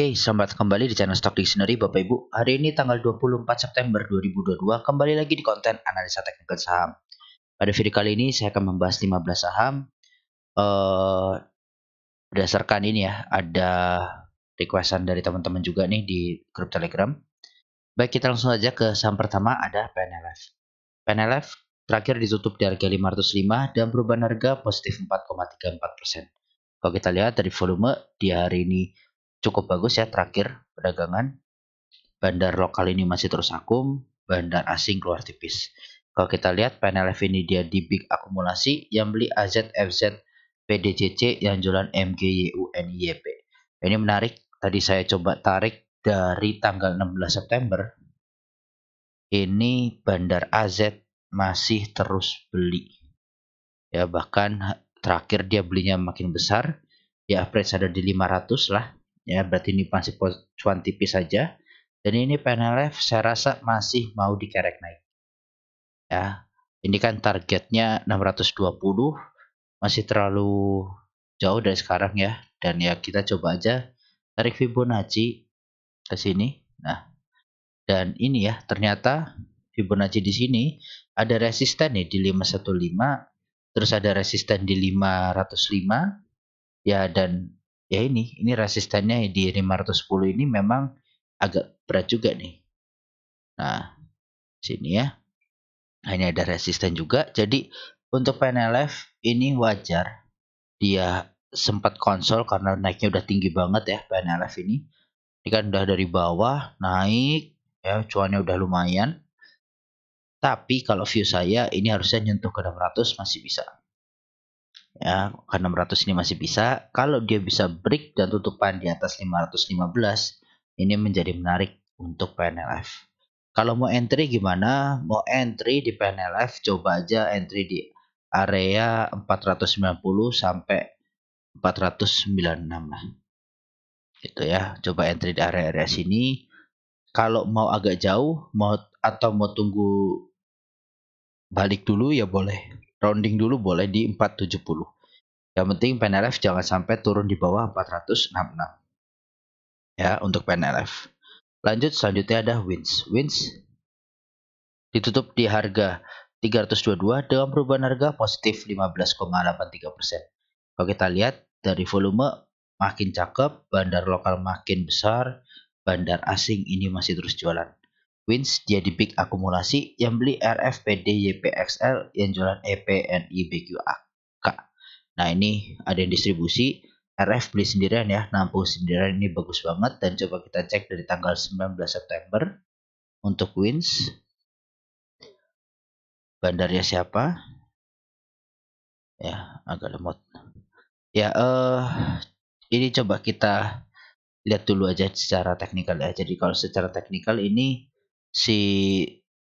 Oke, selamat kembali di channel Stock Dictionary Bapak Ibu. Hari ini tanggal 24 September 2022, kembali lagi di konten analisa teknikal saham. Pada video kali ini saya akan membahas 15 saham berdasarkan ini ya, ada requestan dari teman-teman juga nih di grup Telegram. Baik, kita langsung aja ke saham pertama, ada PNLF. PNLF terakhir ditutup di harga 505 dan perubahan harga positif 4,34%. Kalau kita lihat dari volume di hari ini cukup bagus ya, terakhir perdagangan. Bandar lokal ini masih terus akum, bandar asing keluar tipis. Kalau kita lihat PNLF ini dia di big akumulasi, yang beli AZFZ PDCC, yang jualan MGYUNIYP. Ini menarik, tadi saya coba tarik dari tanggal 16 September. Ini bandar AZ masih terus beli. Ya, bahkan terakhir dia belinya makin besar, ya average ada di 500 lah. Ya, berarti ini masih cuan tipis saja. Dan ini PNLF saya rasa masih mau dikerek naik. Ya, ini kan targetnya 620, masih terlalu jauh dari sekarang ya. Dan ya kita coba aja tarik Fibonacci ke sini. Nah, dan ini ya ternyata Fibonacci di sini ada resisten nih di 515, terus ada resisten di 505 ya, dan ya ini resistennya di 510 ini memang agak berat juga nih. Nah, sini ya. Nah, ini ada resisten juga. Jadi untuk PNLF ini wajar dia sempat konsol karena naiknya udah tinggi banget ya PNLF ini. Ini kan udah dari bawah naik ya, cuannya udah lumayan. Tapi kalau view saya ini harusnya nyentuh ke 600 masih bisa. Ya, ke 600 ini masih bisa. Kalau dia bisa break dan tutupan di atas 515, ini menjadi menarik untuk PNLF. Kalau mau entry gimana? Mau entry di PNLF, coba aja entry di area 490 sampai 496 lah. Gitu ya. Coba entry di area-area sini. Kalau mau agak jauh, mau tunggu balik dulu ya boleh. Rounding dulu boleh di 470. Yang penting PNLF jangan sampai turun di bawah 466. Ya, untuk PNLF. Lanjut, selanjutnya ada WINS. WINS ditutup di harga 322 dengan perubahan harga positif 15,83%. Kalau kita lihat dari volume makin cakep, bandar lokal makin besar, bandar asing ini masih terus jualan. WINS dia di big akumulasi, yang beli RFPD YPXL, yang jualan EPNI BQAK. Nah, ini ada yang distribusi. RF beli sendirian ya, nampung sendirian, ini bagus banget. Dan coba kita cek dari tanggal 19 September untuk WINS. Bandarnya siapa? Ya, agak lemot. Ya, ini coba kita lihat dulu aja secara teknikal ya. Jadi kalau secara teknikal ini si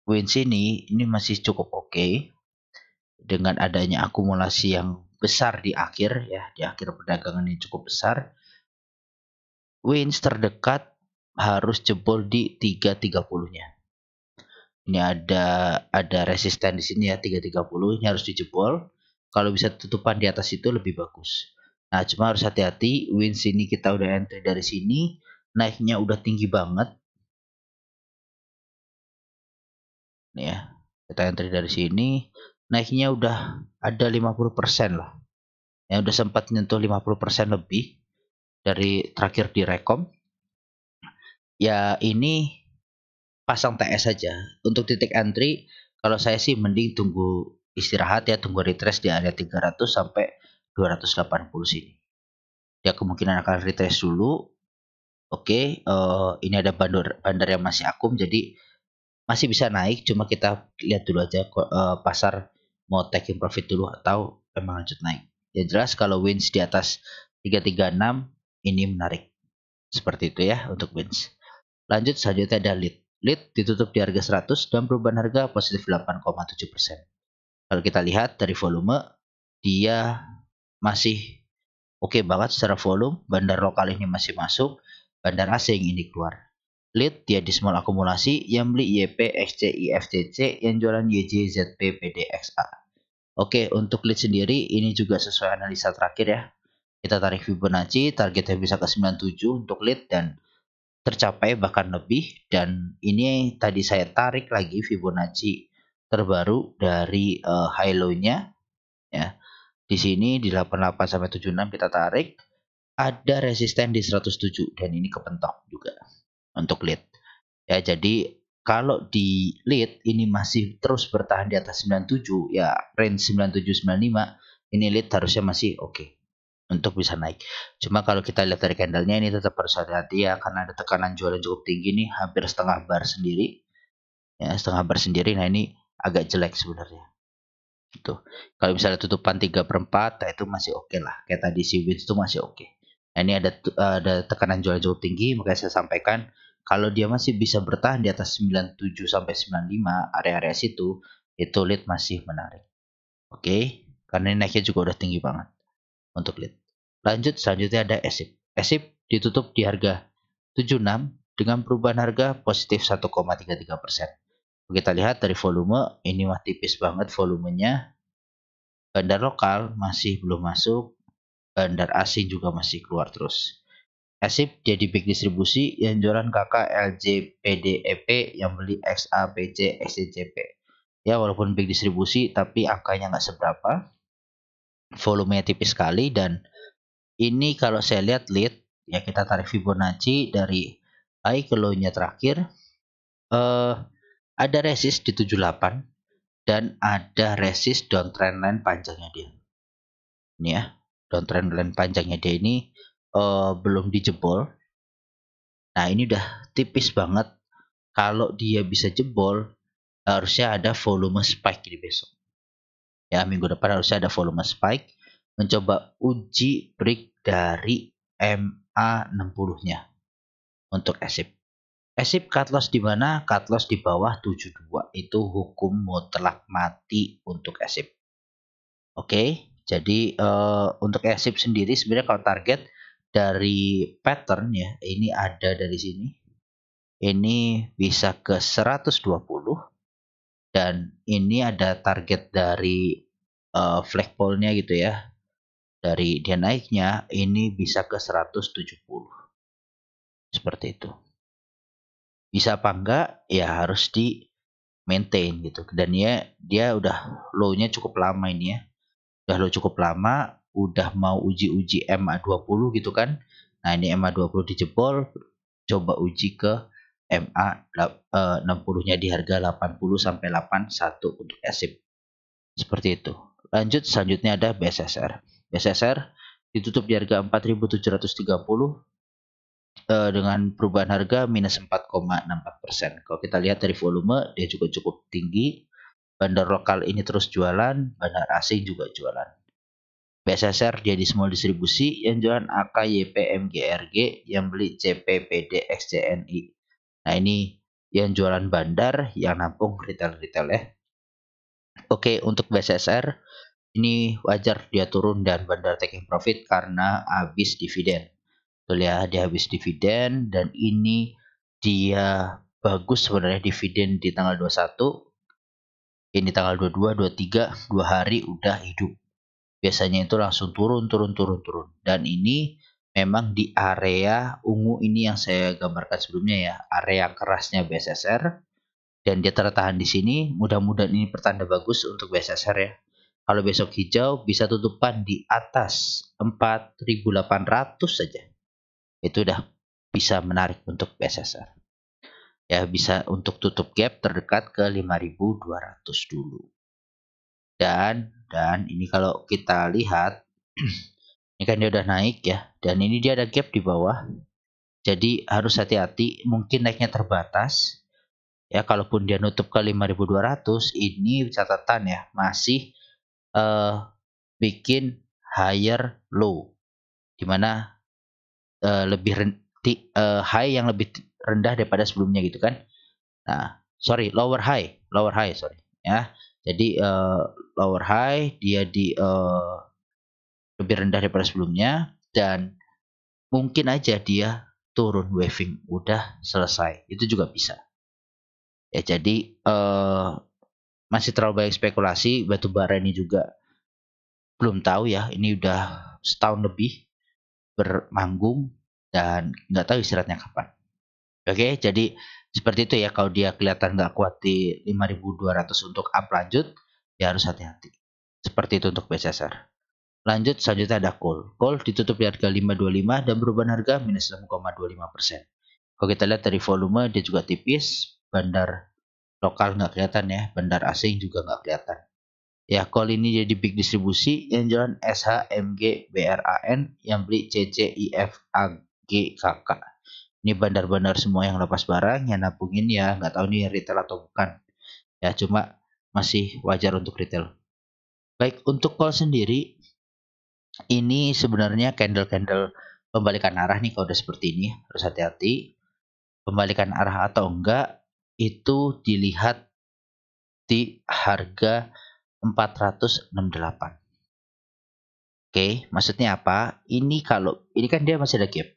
WINS ini masih cukup oke. Dengan adanya akumulasi yang besar di akhir ya, di akhir perdagangan ini cukup besar. WINS terdekat harus jebol di 330-nya. Ini ada resisten di sini ya, 330, ini harus dijebol. Kalau bisa tutupan di atas itu lebih bagus. Nah, cuma harus hati-hati, WINS ini kita udah entry dari sini, naiknya udah tinggi banget. Nih ya, kita entry dari sini, naiknya udah ada 50% lah. Ya, udah sempat nyentuh 50% lebih dari terakhir di rekom. Ya, ini pasang TS saja. Untuk titik entry, kalau saya sih mending tunggu istirahat ya, tunggu retrace di area 300 sampai 280 sini. Ya, kemungkinan akan retrace dulu. Oke, ini ada bandar yang masih akum, jadi masih bisa naik. Cuma kita lihat dulu aja pasar mau taking profit dulu atau memang lanjut naik. Yang jelas kalau WINS di atas 336 ini menarik. Seperti itu ya untuk WINS. Lanjut, selanjutnya ada lead. Lead ditutup di harga 100 dan perubahan harga positif 8,7%. Kalau kita lihat dari volume, dia masih oke banget secara volume. Bandar lokal ini masih masuk, bandar asing ini keluar. Lead dia di small akumulasi, yang beli YP, XCI, FCC, yang jualan YJ, ZP, PDXA. Oke, untuk lead sendiri ini juga sesuai analisa terakhir ya. Kita tarik Fibonacci, targetnya bisa ke 97 untuk lead dan tercapai bahkan lebih. Dan ini tadi saya tarik lagi Fibonacci terbaru dari high low-nya ya. Di sini di 88 sampai 76 kita tarik, ada resisten di 107 dan ini kepentok juga untuk lead. Ya, jadi kalau di lead ini masih terus bertahan di atas 97 ya, range 97 95, ini lead harusnya masih oke untuk bisa naik. Cuma kalau kita lihat dari candlenya ini tetap harus hati-hati ya, karena ada tekanan jual yang cukup tinggi nih, hampir setengah bar sendiri. Ya, setengah bar sendiri. Nah, ini agak jelek sebenarnya. Gitu. Kalau misalnya tutupan 3/4, nah itu masih oke lah. Kayak tadi si Wins itu masih oke. Nah, ini ada tekanan jual cukup tinggi, makanya saya sampaikan kalau dia masih bisa bertahan di atas 97 sampai 95 area-area situ, itu lead masih menarik. Oke, karena ini naiknya juga udah tinggi banget untuk lead. Lanjut, selanjutnya ada ESIP. ESIP ditutup di harga 76 dengan perubahan harga positif 1,33%. Kita lihat dari volume, ini mah tipis banget volumenya. Bandar lokal masih belum masuk, bandar asing juga masih keluar terus. ESIP jadi big distribusi yang jualan KK, LJ, PD, EP, yang beli XA, PC, XCCP. Ya, walaupun big distribusi tapi angkanya nggak seberapa, volumenya tipis sekali. Dan ini kalau saya lihat lead, ya kita tarik Fibonacci dari high ke low-nya terakhir, ada resist di 78 dan ada resist downtrend line panjangnya dia. Ini ya, downtrend line panjangnya dia ini belum dijebol. Nah, ini udah tipis banget. Kalau dia bisa jebol, harusnya ada volume spike di besok. Ya, minggu depan harusnya ada volume spike. Mencoba uji break dari MA60-nya untuk ESIP. ESIP cut loss di mana? Cut loss di bawah 72. Itu hukum mutlak mati untuk ESIP. Oke, jadi untuk ESIP sendiri sebenarnya kalau target dari pattern ya, ini ada dari sini. Ini bisa ke 120 dan ini ada target dari flagpole-nya gitu ya. Dari dia naiknya ini bisa ke 170. Seperti itu. Bisa apa enggak? Ya harus di maintain gitu. Dan dia udah low-nya cukup lama ini ya. Udah low cukup lama, udah mau uji-uji MA20 gitu kan. Nah, ini MA20 dijebol, coba uji ke MA60-nya di harga 80 sampai 81 untuk ESIP. Seperti itu. Lanjut, selanjutnya ada BSSR. BSSR ditutup di harga 4.730 dengan perubahan harga minus 4,64%. Kalau kita lihat dari volume, dia juga cukup tinggi. Bandar lokal ini terus jualan, bandar asing juga jualan. BSSR dia di small distribusi, yang jualan AK, YP, MGRG, yang beli CP, PD, XCNI. Nah, ini yang jualan bandar, yang nampung retail-retail ya. Oke, untuk BSSR ini wajar dia turun dan bandar taking profit karena habis dividen. Betul ya, dia habis dividen dan ini dia bagus sebenarnya dividen di tanggal 21. Ini tanggal 22, 23, 2 hari udah hidup. Biasanya itu langsung turun. Dan ini memang di area ungu ini yang saya gambarkan sebelumnya ya, area kerasnya BSSR. Dan dia tertahan di sini, mudah-mudahan ini pertanda bagus untuk BSSR ya. Kalau besok hijau bisa tutupan di atas 4.800 saja. Itu udah bisa menarik untuk BSSR. Ya, bisa untuk tutup gap terdekat ke 5.200 dulu. Dan ini kalau kita lihat ini kan dia udah naik ya, dan ini dia ada gap di bawah. Jadi harus hati-hati, mungkin naiknya terbatas. Ya, kalaupun dia nutup ke 5.200, ini catatan ya, masih bikin higher low, dimana lebih high yang lebih rendah daripada sebelumnya gitu kan. Nah, lower high sorry ya. Jadi lower high dia di lebih rendah daripada sebelumnya, dan mungkin aja dia turun waving udah selesai, itu juga bisa ya. Jadi masih terlalu banyak spekulasi. Batubara ini juga belum tahu ya, ini udah setahun lebih bermanggung dan nggak tahu istirahatnya kapan. Oke, jadi seperti itu ya. Kalau dia kelihatan nggak kuat di 5.200 untuk up lanjut, ya harus hati-hati. Seperti itu untuk BCSR. Lanjut, selanjutnya ada call. Call ditutup di harga 525 dan perubahan harga minus 6,25%. Kalau kita lihat dari volume, dia juga tipis. Bandar lokal nggak kelihatan ya, bandar asing juga nggak kelihatan. Ya, call ini jadi big distribusi yang jualan SH, MG, BRAN, yang beli CC, IF, AG, KK. Ini bandar-bandar semua yang lepas barang, yang nabungin ya nggak tahu nih retail atau bukan. Ya, cuma masih wajar untuk retail. Baik, untuk call sendiri, ini sebenarnya candle-candle pembalikan arah nih kalau udah seperti ini. Harus hati-hati. Pembalikan arah atau enggak, itu dilihat di harga 468. Oke, maksudnya apa? Ini kan dia masih ada gap.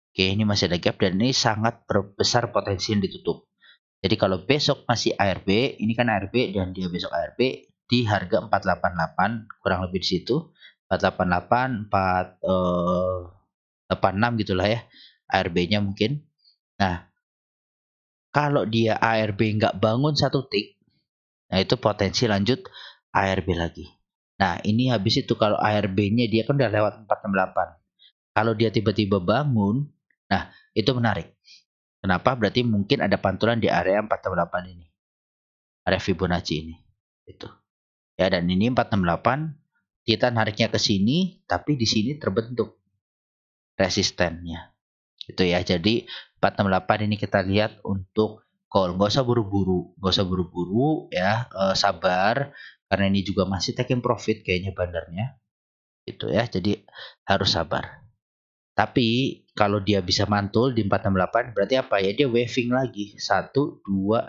Oke, ini masih ada gap dan ini sangat besar potensi yang ditutup. Jadi kalau besok masih ARB, ini kan ARB dan dia besok ARB di harga 488, kurang lebih di situ. 488, 486 gitulah ya. ARB-nya mungkin. Nah, kalau dia ARB nggak bangun satu tick, nah itu potensi lanjut ARB lagi. Nah, ini habis itu kalau ARB-nya dia kan udah lewat 468. Kalau dia tiba-tiba bangun, nah itu menarik. Kenapa? Berarti mungkin ada pantulan di area 468 ini. Area Fibonacci ini. Itu. Ya, dan ini 468 kita nariknya ke sini, tapi di sini terbentuk resistennya. Itu ya. Jadi 468 ini kita lihat untuk call. Nggak usah buru-buru, ya. Sabar karena ini juga masih taking profit kayaknya bandarnya. Gitu ya. Jadi harus sabar. Tapi kalau dia bisa mantul di 468 berarti apa ya? Dia waving lagi. 1, 2,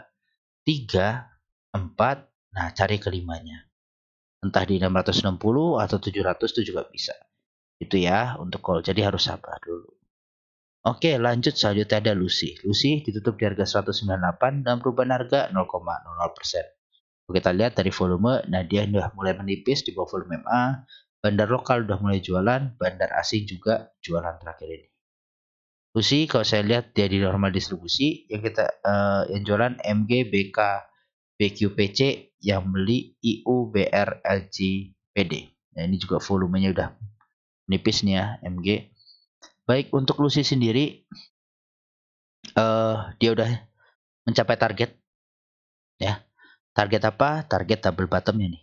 3, 4. Nah, cari kelimanya. Entah di 660 atau 700 itu juga bisa. Itu ya untuk call. Jadi harus sabar dulu. Oke, lanjut selanjutnya ada Lucy. Lucy ditutup di harga 198 dan perubahan harga 0,00%. Kita lihat dari volume, nah dia sudah mulai menipis di bawah volume MA. Bandar lokal sudah mulai jualan, bandar asing juga jualan terakhir ini. Lucy kalau saya lihat dia di normal distribusi, yang jualan MG, BK, BQPC, yang beli IU, BR, LG, PD. Nah ini juga volumenya udah nipis nih ya MG. Baik, untuk Lucy sendiri dia udah mencapai target ya. Target apa? Target double bottomnya nih.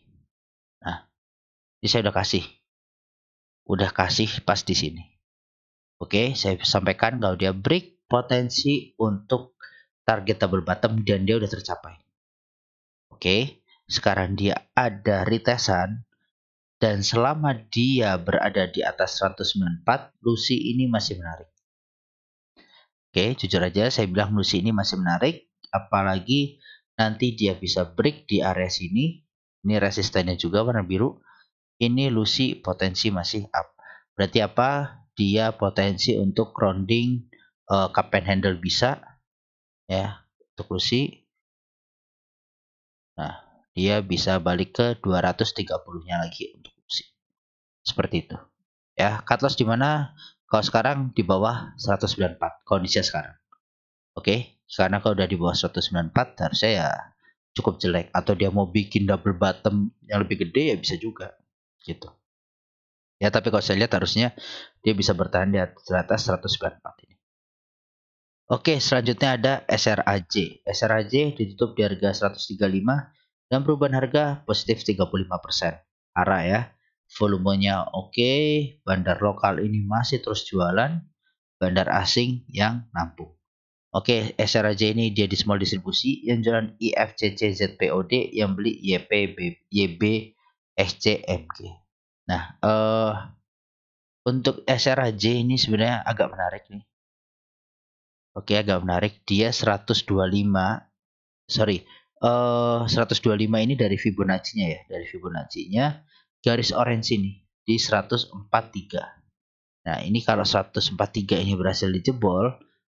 Nah, ini saya udah kasih pas di sini. Oke, saya sampaikan kalau dia break potensi untuk target double bottom dan dia udah tercapai. Oke, sekarang dia ada retesan dan selama dia berada di atas 194, Lucy ini masih menarik. Oke, jujur aja saya bilang Lucy ini masih menarik, apalagi nanti dia bisa break di area sini. Ini resistennya juga warna biru. Ini Lucy potensi masih up. Berarti apa? Dia potensi untuk rounding cup and handle bisa ya untuk Lucy. Nah, dia bisa balik ke 230-nya lagi untuk Lucy. Seperti itu. Ya, cut loss di mana? Kalau sekarang di bawah 194 kondisinya sekarang. Oke, karena kalau udah di bawah 194 harusnya ya cukup jelek, atau dia mau bikin double bottom yang lebih gede ya bisa juga gitu. Ya, tapi kalau saya lihat harusnya dia bisa bertahan di atas 194 ini. Oke, selanjutnya ada SRAJ. SRAJ ditutup di harga 135 dan perubahan harga positif 35%. Arah ya. Volumenya oke, bandar lokal ini masih terus jualan, bandar asing yang nampung. Oke, SRAJ ini dia di small distribusi, yang jualan IFCC ZPOD, yang beli YB SCMG. Nah, untuk SRAJ ini sebenarnya agak menarik nih. Oke, agak menarik. Dia 125, sorry, 125 ini dari Fibonacci-nya ya, dari Fibonacci-nya garis orange ini di 143. Nah, ini kalau 143 ini berhasil dijebol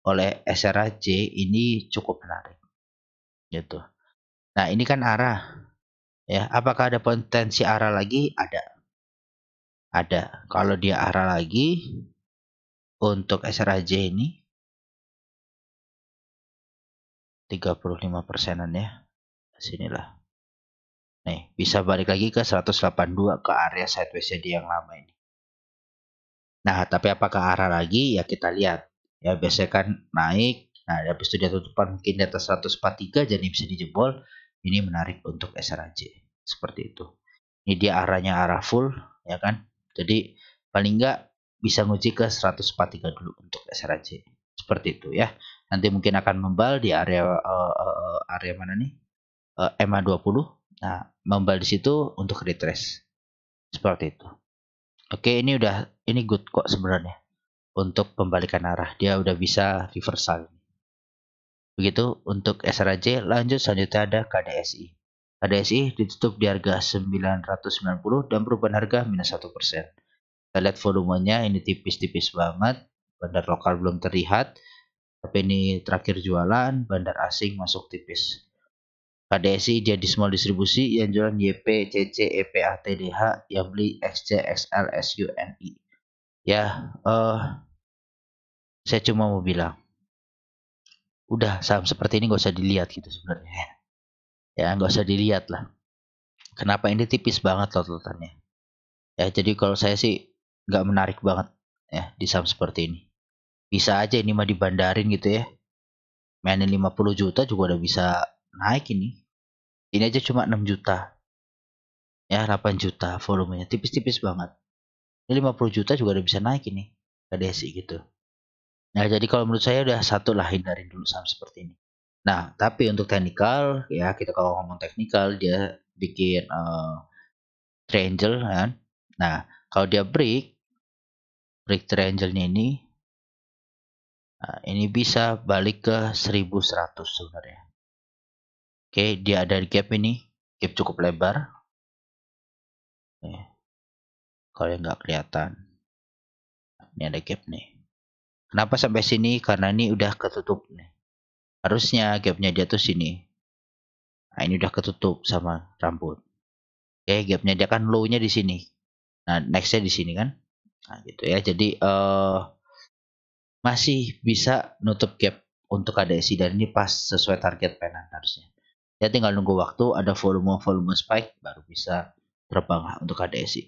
oleh SRAJ, ini cukup menarik. Gitu. Nah, ini kan arah. Ya, apakah ada potensi arah lagi? Ada. Kalau dia arah lagi, Untuk SRAJ ini 35%an ya. Sinilah. Nih, bisa balik lagi ke 182 ke area sideways dia yang lama ini. Nah, tapi apakah arah lagi? Ya kita lihat. Ya biasanya kan naik. Nah, habis itu dia tutupan mungkin di atas 143 jadi bisa dijebol. Ini menarik untuk SRAJ. Seperti itu. Ini dia arahnya arah full, ya kan? Jadi paling enggak bisa nguji ke 143 dulu untuk SRAJ. Seperti itu ya. Nanti mungkin akan membal di area area mana nih? MA20. Nah, membal di situ untuk retrace. Seperti itu. Oke, ini good kok sebenarnya untuk pembalikan arah. Dia udah bisa reversal. Begitu untuk SRAJ, lanjut selanjutnya ada KDSI. KDSI ditutup di harga 990 dan perubahan harga minus 1%. Kita lihat volumenya ini tipis-tipis banget. Bandar lokal belum terlihat. Tapi ini terakhir jualan, bandar asing masuk tipis. KDSI dia di small distribusi yang jualan YP, CC, EPA, TDH, yang beli XC, XL, SU, NI. Ya, saya cuma mau bilang, udah saham seperti ini gak usah dilihat gitu sebenarnya. Ya, nggak usah dilihat lah. Kenapa ini tipis banget lototannya? Ya, jadi kalau saya sih nggak menarik banget ya di saham seperti ini. Bisa aja ini mah dibandarin gitu ya. Mainin 50 juta juga udah bisa naik ini. Ini aja cuma 6 juta. Ya, 8 juta volumenya. Tipis-tipis banget. Ini 50 juta juga udah bisa naik ini. KDSI gitu. Nah, jadi kalau menurut saya udah satu lah hindarin dulu saham seperti ini. Nah, tapi untuk technical, ya kita kalau ngomong technical, dia bikin triangle kan. Nah, kalau dia break triangle-nya ini, nah, ini bisa balik ke 1100 sebenarnya. Oke, dia ada di gap ini, gap cukup lebar. Kalau yang nggak kelihatan, ini ada gap nih. Kenapa sampai sini? Karena ini udah ketutup nih. Harusnya gapnya dia tuh sini. Nah, ini udah ketutup sama rambut. Oke, gapnya dia kan low-nya di sini. Nah, next-nya di sini kan. Nah, gitu ya. Jadi masih bisa nutup gap untuk KDSI dan ini pas sesuai target penan harusnya. Ya tinggal nunggu waktu ada volume spike baru bisa terbang lah untuk KDSI.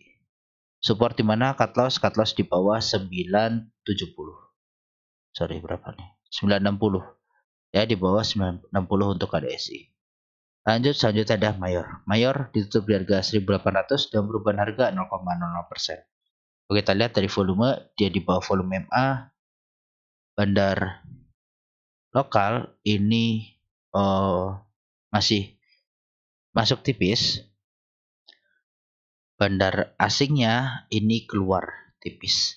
Support di mana? Cut loss di bawah 970. Sorry berapa nih? 960. Ya di bawah 960 untuk KDSI. Lanjut selanjutnya ada Mayor. Mayor ditutup di harga 1800 dan perubahan harga 0,00%. Oke, kita lihat dari volume dia di bawah volume MA. Bandar lokal ini masih masuk tipis. Bandar asingnya ini keluar tipis.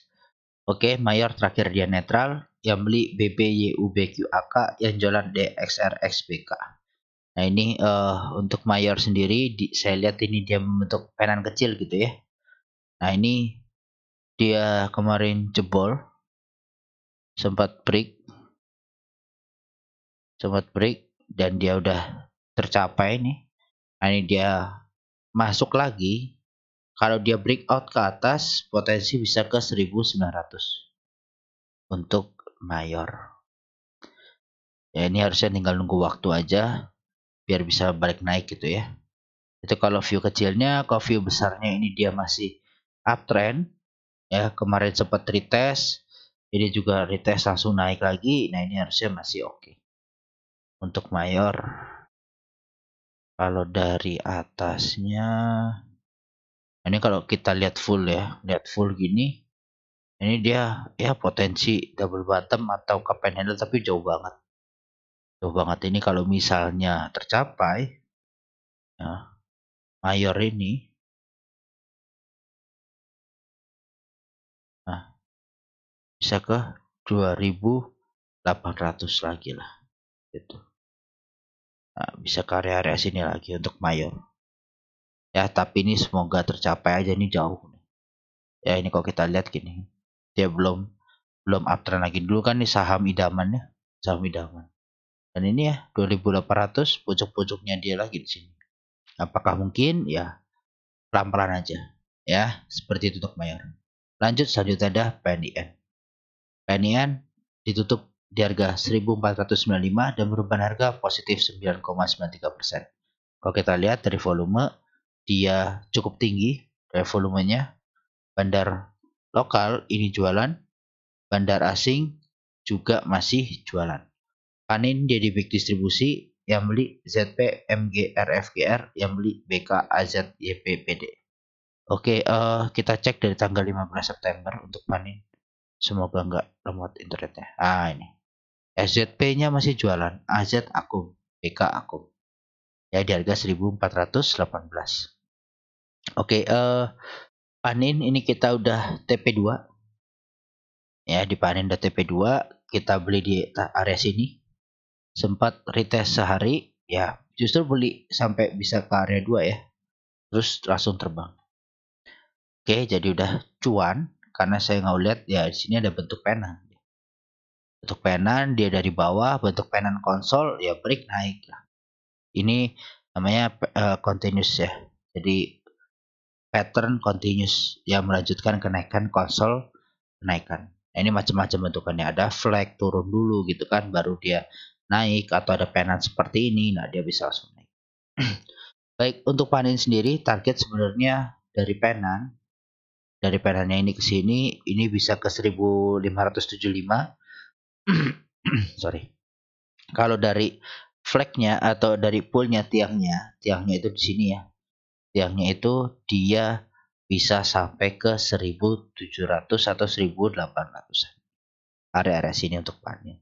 Oke, Mayor terakhir dia netral. Yang beli BBYUBQAK, yang jualan DXRXBK. Nah ini untuk Mayor sendiri, saya lihat ini dia membentuk penan kecil gitu ya. Nah ini dia kemarin jebol, sempat break, dan dia udah tercapai nih. Nah ini dia masuk lagi. Kalau dia breakout ke atas, potensi bisa ke 1900 untuk Mayor. Ya ini harusnya tinggal nunggu waktu aja biar bisa balik naik gitu ya. Itu kalau view kecilnya. Kalau view besarnya ini dia masih uptrend. Ya kemarin sempat retest. Ini juga retest langsung naik lagi. Nah ini harusnya masih oke. Untuk Mayor. Kalau dari atasnya. Ini kalau kita lihat full ya. Lihat full gini. Ini dia ya potensi double bottom atau cup and handle tapi jauh banget. Jauh banget ini kalau misalnya tercapai ya, Mayor ini nah, bisa ke 2800 lagi lah gitu. Nah, bisa ke area-area sini lagi untuk Mayor. Ya, tapi ini semoga tercapai aja nih jauh. Ya, ini kalau kita lihat gini. Dia belum uptrend lagi dulu kan nih saham idamannya, saham idaman. Dan ini ya 2800 pucuk-pucuknya dia lagi di sini. Apakah mungkin? Ya, pelan-pelan aja. Ya, seperti itu untuk Mayor. Lanjut selanjutnya ada PNIN. PNIN ditutup di harga 1495 dan perubahan harga positif 9,93%. Kalau kita lihat dari volume, dia cukup tinggi dari volumenya. Bandar lokal ini jualan, bandar asing juga masih jualan. Panin dia di big distribusi, yang beli ZP, MG, RFGR, yang beli BK, AZ, YP, PD. Oke, kita cek dari tanggal 15 September untuk Panin. Semoga nggak lemot internetnya. Ini. SZP-nya masih jualan, AZ akum, BK akum. Ya di harga 1418. Oke, Panin ini kita udah TP2. Ya, di Panin udah TP2, kita beli di area sini. Sempat retest sehari, ya justru beli sampai bisa ke area 2 ya. Terus langsung terbang. Oke, jadi udah cuan karena saya nggak lihat ya di sini ada bentuk pena. Bentuk penan dia dari bawah, bentuk penan konsol ya break naik. Ini namanya continuous ya. Jadi pattern continuous yang melanjutkan kenaikan konsol kenaikan. Nah, ini macam-macam bentukannya. Ada flag turun dulu gitu kan, baru dia naik, atau ada penan seperti ini. Nah, dia bisa langsung naik. Baik, untuk panen sendiri target sebenarnya dari penannya ini ke sini ini bisa ke 1575. Sorry. Kalau dari flagnya atau dari poolnya tiangnya itu di sini ya. Tiangnya itu dia bisa sampai ke 1700 atau 1800. Area-area sini untuk panen.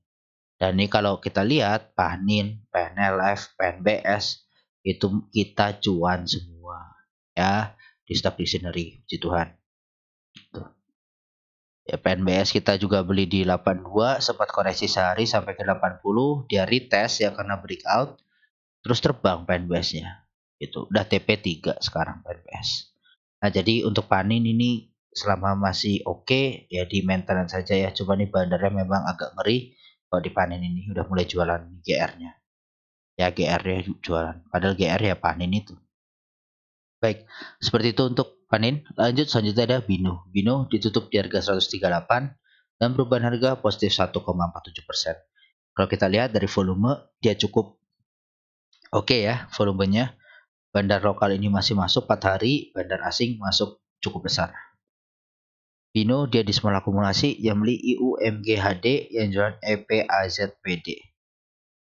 Dan ini kalau kita lihat panin, PNLF, PNBS itu kita cuan semua ya di stock dictionary, puji Tuhan. Tuh. Ya, PNBS kita juga beli di 82, sempat koreksi sehari sampai ke 80, dia retest ya karena breakout, terus terbang PNBS-nya. Itu udah TP3 sekarang PNBS. Nah, jadi untuk panin ini selama masih oke ya di maintenance saja ya. Coba nih bandarnya memang agak ngeri kalau di panin ini udah mulai jualan GR-nya. Ya GR-nya jualan. Padahal GR ya panin itu. Baik, seperti itu untuk panin. Lanjut selanjutnya ada Bino. Bino ditutup di harga 138 dan perubahan harga positif 1,47%. Kalau kita lihat dari volume, dia cukup oke ya volumenya. Bandar lokal ini masih masuk 4 hari, bandar asing masuk cukup besar. Bino dia di small akumulasi, yang beli IU MGHD, yang jualan EPAZPD.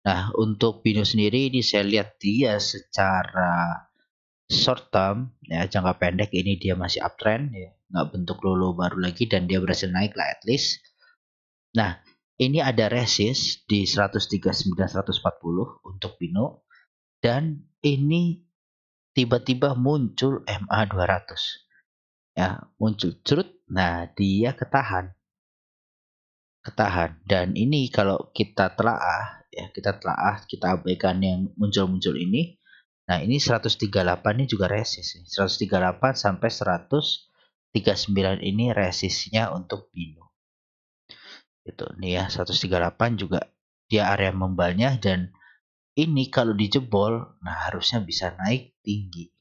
Nah, untuk Bino sendiri ini saya lihat dia secara short term ya, jangka pendek ini dia masih uptrend ya, nggak bentuk lolo baru lagi dan dia berhasil naik lah at least. Nah, ini ada resist di 139-140 untuk Bino dan ini tiba-tiba muncul MA 200 ya, muncul cerut. Nah, dia ketahan dan ini kalau kita telaah ya, kita abaikan yang muncul-muncul ini. Nah, ini 138 ini juga resist nih. 138 sampai 139 ini resistnya untuk Bino. Itu nih ya, 138 juga dia area membalnya dan ini kalau dijebol, nah harusnya bisa naik tinggi.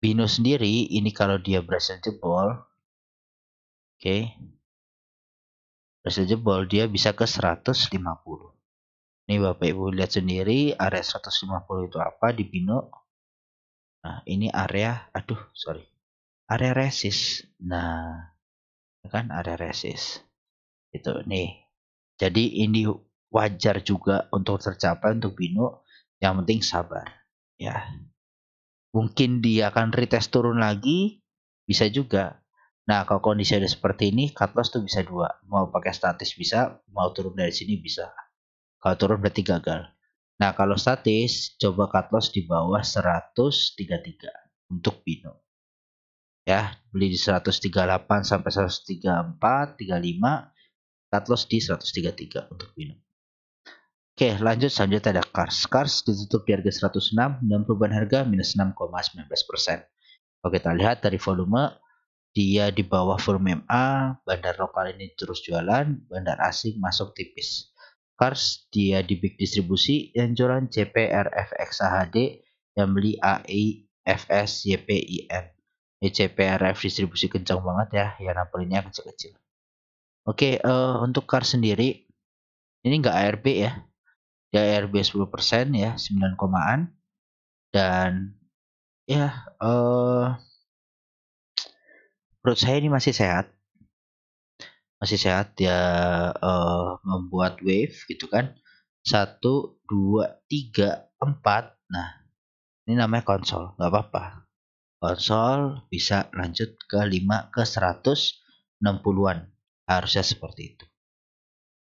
Bino sendiri ini kalau dia berhasil jebol, oke. Berhasil jebol dia bisa ke 150. Ini Bapak Ibu lihat sendiri area 150 itu apa di Bino. Nah, ini area, area resist. Nah, kan area resist. Itu nih. Jadi ini wajar juga untuk tercapai untuk Bino. Yang penting sabar. Ya. Mungkin dia akan retest turun lagi, bisa juga. Nah, kalau kondisi ada seperti ini, cut loss tuh bisa dua. Mau pakai statis bisa, mau turun dari sini bisa. Kalau turun berarti gagal. Nah, kalau statis, coba cut loss di bawah 133 untuk Bino. Ya, beli di 138 sampai 134, 35, cut loss di 133 untuk Bino. Oke, lanjut selanjutnya ada Kars. Kars ditutup di harga 106 dan perubahan harga minus 6,19%. Kalau kita lihat dari volume, dia di bawah volume MA, bandar lokal ini terus jualan, bandar asing masuk tipis. Kars dia di big distribusi, yang jualan CPRFXAHD, yang beli AIFS YPIN. CPRF distribusi kencang banget ya, yang napelinnya kecil-kecil. Oke, untuk CAR sendiri ini nggak ARB ya. Dia ARB 10% ya, 9 komaan. Dan ya, menurut saya ini masih sehat. Masih sehat dia membuat wave gitu kan. 1, 2, 3, 4. Nah, ini namanya konsol, nggak apa-apa. Konsol bisa lanjut ke 5 ke 160-an. Harusnya seperti itu.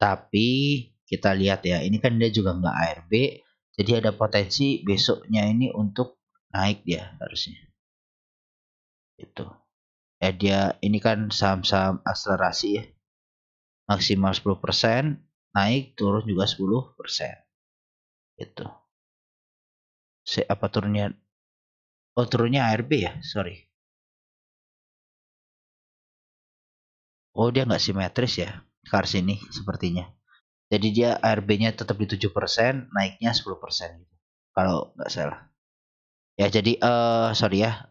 Tapi kita lihat ya, ini kan dia juga nggak ARB, jadi ada potensi besoknya ini untuk naik dia harusnya. Itu. Ya dia ini kan saham-saham akselerasi ya. Maksimal 10%, naik turun juga 10%. Itu. Apa turunnya? Oh, turunnya ARB ya? Sorry. Oh, dia nggak simetris ya. Kars ini sepertinya. Jadi dia ARB-nya tetap di 7%, naiknya 10% gitu. Kalau nggak salah. Ya, jadi sorry ya.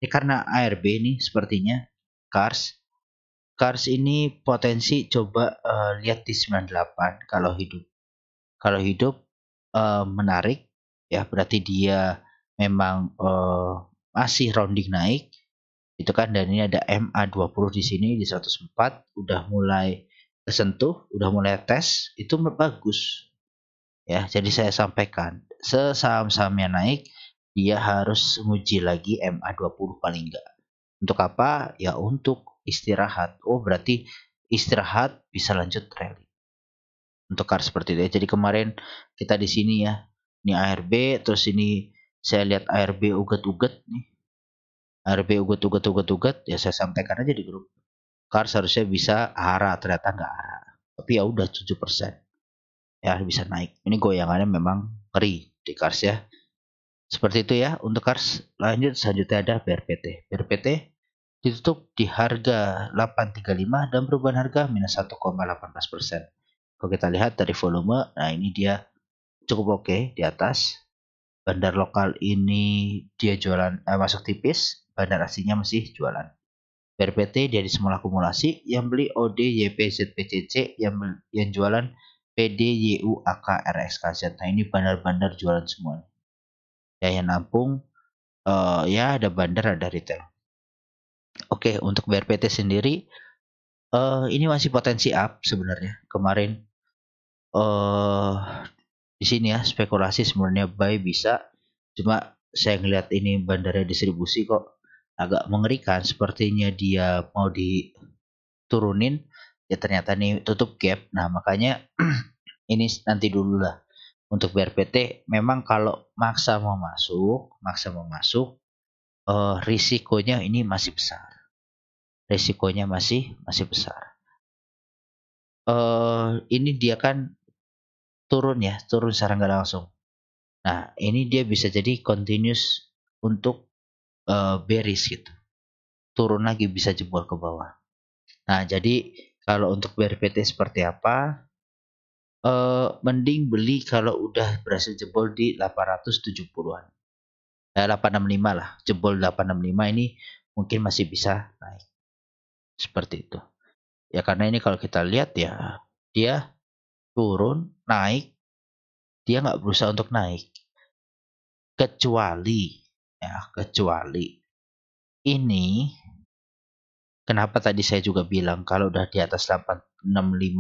Ini karena ARB nih sepertinya Kars. Kars ini potensi coba lihat di 98 kalau hidup. Kalau hidup menarik ya berarti dia memang masih rounding naik itu kan, dan ini ada MA20 di sini di 104 udah mulai kesentuh, udah mulai tes, itu bagus. Ya, jadi saya sampaikan, sesaham-sahamnya naik, dia harus menguji lagi MA20 paling enggak. Untuk apa? Ya untuk istirahat. Oh, berarti istirahat bisa lanjut rally. Untuk car seperti itu ya. Jadi kemarin kita di sini ya. Ini ARB, terus ini saya lihat ARB uget-uget nih. ARB uget-uget, ya saya sampaikan aja di grup. Car seharusnya bisa ARA, ternyata nggak ARA. Tapi ya udah 7%. Ya bisa naik. Ini goyangannya memang ngeri di Cars ya. Seperti itu ya untuk Cars. Lanjut selanjutnya ada BRPT. BRPT ditutup di harga 835 dan perubahan harga minus 1,18%. Kalau kita lihat dari volume, nah ini dia cukup oke di atas. Bandar lokal ini dia jualan masuk tipis, bandar aslinya masih jualan. BRPT dari semua akumulasi, yang beli OD, YP, ZPCC, yang jualan PD, YU, AK, RXKZ. Nah ini bandar-bandar jualan semua. Ya yang nampung ya ada bandar, ada retail. Oke, untuk BRPT sendiri ini masih potensi up sebenarnya. Kemarin eh di sini ya spekulasi sebenarnya buy bisa. Cuma saya ngelihat ini bandarnya distribusi kok agak mengerikan. Sepertinya dia mau diturunin. Ya ternyata nih tutup gap. Nah makanya ini nanti dulu lah. Untuk BRPT memang kalau maksa mau masuk, risikonya ini masih besar. Risikonya masih besar. Ini dia kan turun ya, turun secara nggak langsung. Nah, ini dia bisa jadi continuous untuk bearish gitu. Turun lagi bisa jebol ke bawah. Nah, jadi kalau untuk BRPT seperti apa? Mending beli kalau udah berhasil jebol di 870-an. 865 lah. Jebol 865 ini mungkin masih bisa naik. Seperti itu. Ya karena ini kalau kita lihat ya dia turun, naik, dia nggak berusaha untuk naik. Kecuali ini, kenapa tadi saya juga bilang kalau udah di atas 865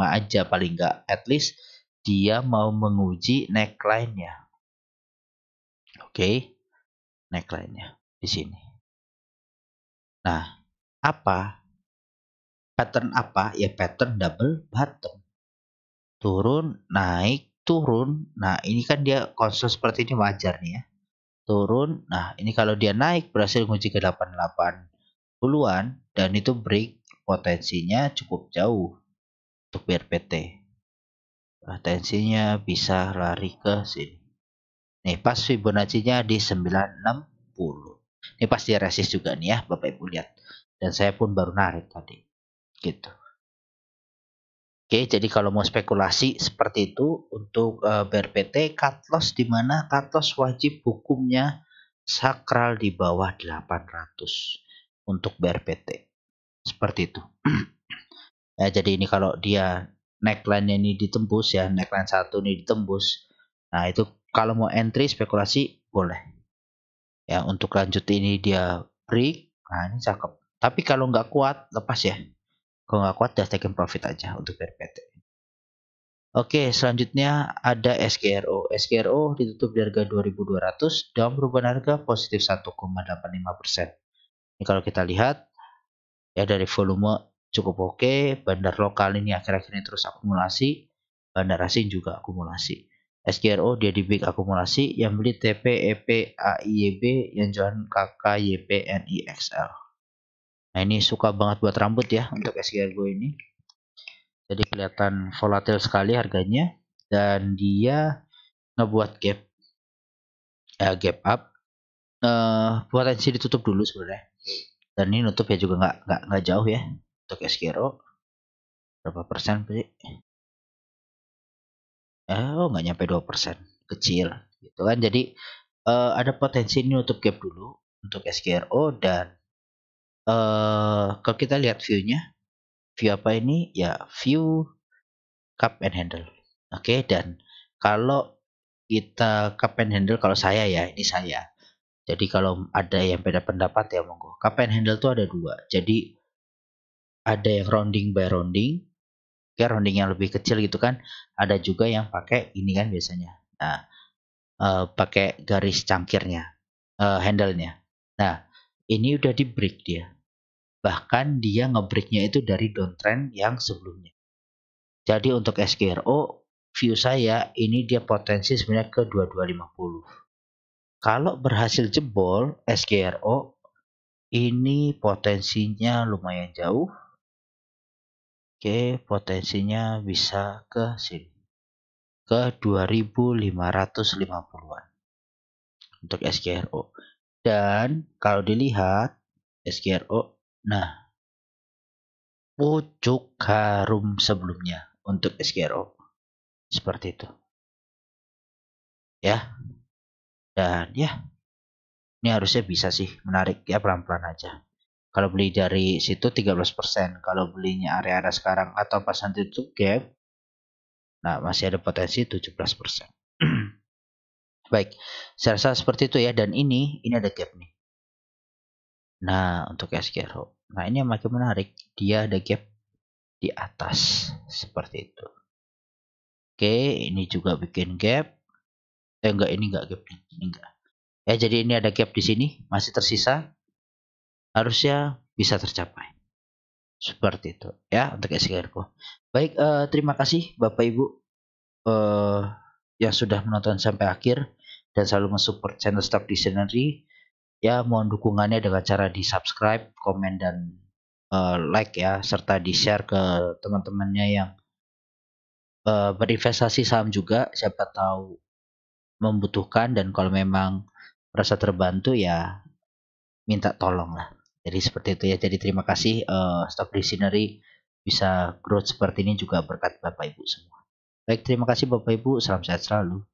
aja paling nggak, at least dia mau menguji neckline-nya. Oke, neckline-nya di sini. Nah, apa? Pattern apa? Ya pattern double bottom. Turun, naik, turun. Nah, ini kan dia konsol seperti ini wajar nih ya. Turun, nah ini kalau dia naik berhasil menguji ke 88-an dan itu break, potensinya cukup jauh untuk BRPT. Potensinya bisa lari ke sini. Nih pas Fibonacci-nya di 960. Ini pasti resist juga nih ya Bapak Ibu lihat. Dan saya pun baru narik tadi. Gitu. Oke, jadi kalau mau spekulasi seperti itu untuk BRPT, cut loss di mana cut loss wajib hukumnya sakral di bawah 800 untuk BRPT. Seperti itu. Ya, jadi ini kalau dia neckline ini ditembus ya, neckline 1 ini ditembus. Nah, itu kalau mau entry spekulasi boleh. Ya, untuk lanjut ini dia break. Nah, ini cakep. Tapi kalau nggak kuat, lepas ya. Kalau nggak kuat, just taking profit aja untuk dari PT. Oke, selanjutnya ada SKRO. SKRO ditutup di harga 2.200 dan perubahan harga positif 1,85%. Ini kalau kita lihat ya dari volume cukup oke, bandar lokal ini akhir-akhir ini terus akumulasi, bandar asing juga akumulasi. SKRO dia di big akumulasi, yang beli TP, EP, AIYB, yang jual KK, YP, NI, XL. Nah, ini suka banget buat rambut ya untuk SKRO ini. Jadi kelihatan volatil sekali harganya dan dia ngebuat gap up. Potensi ditutup dulu sebenarnya. Dan ini nutup ya juga nggak jauh ya untuk SKRO. Berapa persen sih? Oh, nggak nyampe 2%, kecil gitu kan. Jadi ada potensi ini nutup gap dulu untuk SKRO dan kalau kita lihat view apa ini ya, view cup and handle. Oke, dan kalau kita cup and handle, kalau saya ya, ini saya. Jadi kalau ada yang beda pendapat ya monggo. Cup and handle tuh ada dua. Jadi ada yang rounding by rounding, ya rounding yang lebih kecil gitu kan. Ada juga yang pakai ini kan biasanya. Nah, pakai garis cangkirnya, handle-nya. Nah, ini udah di break dia. Bahkan dia nge-breaknya itu dari downtrend yang sebelumnya. Jadi untuk SKRO, view saya ini dia potensi sebenarnya ke 2250. Kalau berhasil jebol SKRO, ini potensinya lumayan jauh. Oke, potensinya bisa ke sini. Ke 2550-an untuk SKRO. Dan kalau dilihat SKRO, nah pucuk harum sebelumnya untuk SKRO seperti itu ya. Dan ya ini harusnya bisa sih menarik ya, pelan-pelan aja. Kalau beli dari situ 13%, kalau belinya area-area sekarang atau pas nanti itu gap, nah masih ada potensi 17%. Baik, saya rasa seperti itu ya. Dan ini ada gap nih. Nah, untuk SKRO. Nah, ini yang makin menarik. Dia ada gap di atas. Seperti itu. Oke, ini juga bikin gap. Enggak, ini enggak gap. Ini enggak. Ya, jadi ini ada gap di sini. Masih tersisa. Harusnya bisa tercapai. Seperti itu. Ya, untuk SKRO. Baik, terima kasih Bapak Ibu. Yang sudah menonton sampai akhir. Dan selalu mensupport channel Stock Dictionary. Ya, mohon dukungannya dengan cara di subscribe, komen, dan like ya, serta di share ke teman-temannya yang berinvestasi saham juga, siapa tahu membutuhkan, dan kalau memang merasa terbantu ya minta tolong lah. Jadi seperti itu ya. Jadi terima kasih, Stock Dictionary bisa growth seperti ini juga berkat Bapak Ibu semua. Baik, terima kasih Bapak Ibu, salam sehat selalu.